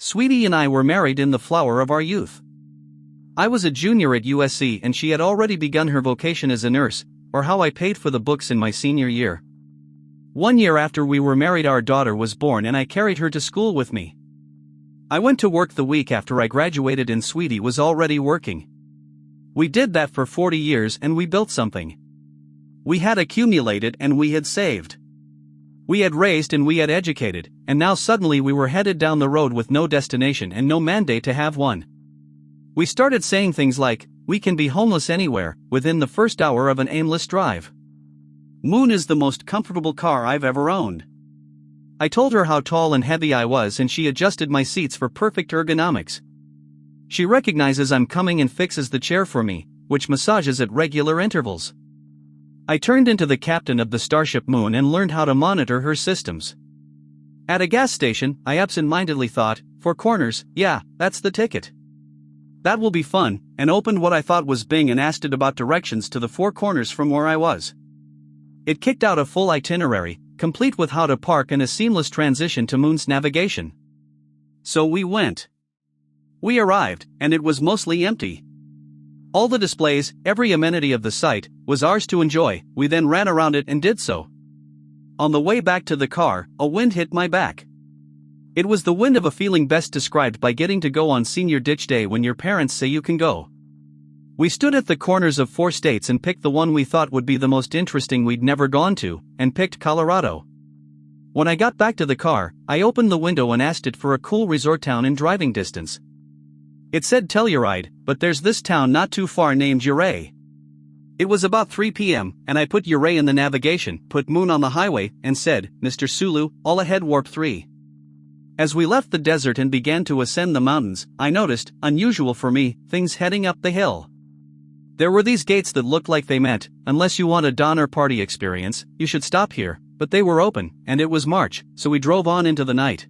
Sweetie and I were married in the flower of our youth. I was a junior at USC and she had already begun her vocation as a nurse, or how I paid for the books in my senior year. 1 year after we were married, our daughter was born and I carried her to school with me. I went to work the week after I graduated and Sweetie was already working. We did that for 40 years and we built something. We had accumulated and we had saved. We had raised and we had educated, and now suddenly we were headed down the road with no destination and no mandate to have one. We started saying things like, "We can be homeless anywhere," within the first hour of an aimless drive. Moon is the most comfortable car I've ever owned. I told her how tall and heavy I was and she adjusted my seats for perfect ergonomics. She recognizes I'm coming and fixes the chair for me, which massages at regular intervals. I turned into the captain of the Starship Moon and learned how to monitor her systems. At a gas station, I absent-mindedly thought, 4 corners, yeah, that's the ticket. That will be fun, and opened what I thought was Bing and asked it about directions to the 4 corners from where I was. It kicked out a full itinerary, complete with how to park and a seamless transition to Moon's navigation. So we went. We arrived, and it was mostly empty. All the displays, every amenity of the site, was ours to enjoy. We then ran around it and did so. On the way back to the car, a wind hit my back. It was the wind of a feeling best described by getting to go on senior ditch day when your parents say you can go. We stood at the corners of 4 states and picked the one we thought would be the most interesting we'd never gone to, and picked Colorado. When I got back to the car, I opened the window and asked it for a cool resort town in driving distance. It said Telluride, but there's this town not too far named Ouray. It was about 3 p.m., and I put Ouray in the navigation, put Moon on the highway, and said, "Mr. Sulu, all ahead warp 3. As we left the desert and began to ascend the mountains, I noticed, unusual for me, things heading up the hill. There were these gates that looked like they meant, unless you want a Donner Party experience, you should stop here, but they were open, and it was March, so we drove on into the night.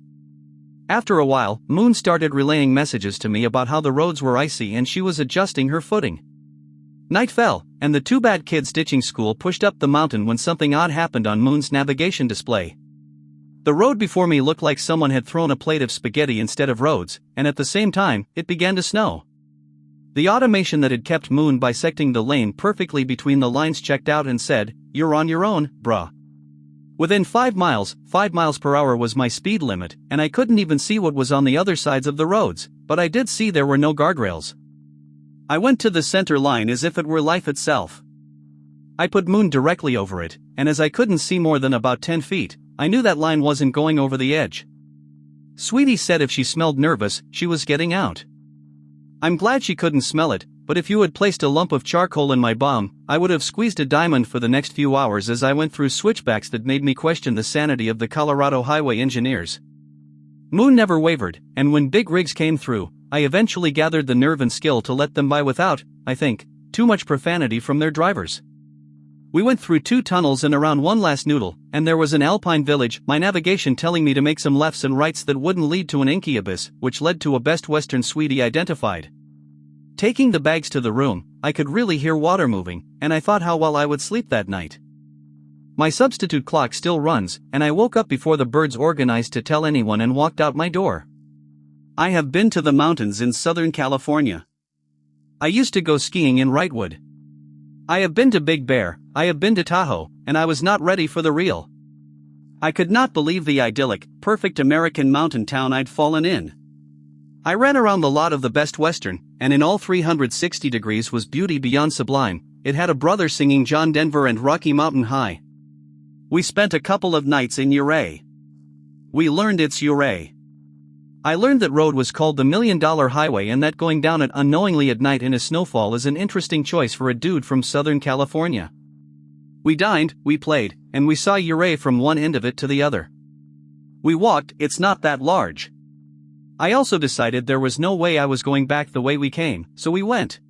After a while, Moon started relaying messages to me about how the roads were icy and she was adjusting her footing. Night fell, and the 2 bad kids ditching school pushed up the mountain when something odd happened on Moon's navigation display. The road before me looked like someone had thrown a plate of spaghetti instead of roads, and at the same time, it began to snow. The automation that had kept Moon bisecting the lane perfectly between the lines checked out and said, "You're on your own, bruh." Within 5 miles per hour was my speed limit, and I couldn't even see what was on the other sides of the roads, but I did see there were no guardrails. I went to the center line as if it were life itself. I put Moon directly over it, and as I couldn't see more than about 10 feet, I knew that line wasn't going over the edge. Sweetie said if she smelled nervous, she was getting out. I'm glad she couldn't smell it, but if you had placed a lump of charcoal in my bum, I would have squeezed a diamond for the next few hours as I went through switchbacks that made me question the sanity of the Colorado highway engineers. Moon never wavered, and when big rigs came through, I eventually gathered the nerve and skill to let them by without, I think, too much profanity from their drivers. We went through 2 tunnels and around one last noodle, and there was an alpine village, my navigation telling me to make some lefts and rights that wouldn't lead to an inky abyss, which led to a Best Western Sweetie identified. Taking the bags to the room, I could really hear water moving, and I thought how well I would sleep that night. My substitute clock still runs, and I woke up before the birds organized to tell anyone and walked out my door. I have been to the mountains in Southern California. I used to go skiing in Wrightwood. I have been to Big Bear, I have been to Tahoe, and I was not ready for the real. I could not believe the idyllic, perfect American mountain town I'd fallen in. I ran around the lot of the Best Western, and in all 360 degrees was beauty beyond sublime. It had a brother singing John Denver and Rocky Mountain High. We spent a couple of nights in Ouray. We learned it's Ouray. I learned that road was called the $1 Million Highway and that going down it unknowingly at night in a snowfall is an interesting choice for a dude from Southern California. We dined, we played, and we saw Ouray from one end of it to the other. We walked, it's not that large. I also decided there was no way I was going back the way we came, so we went.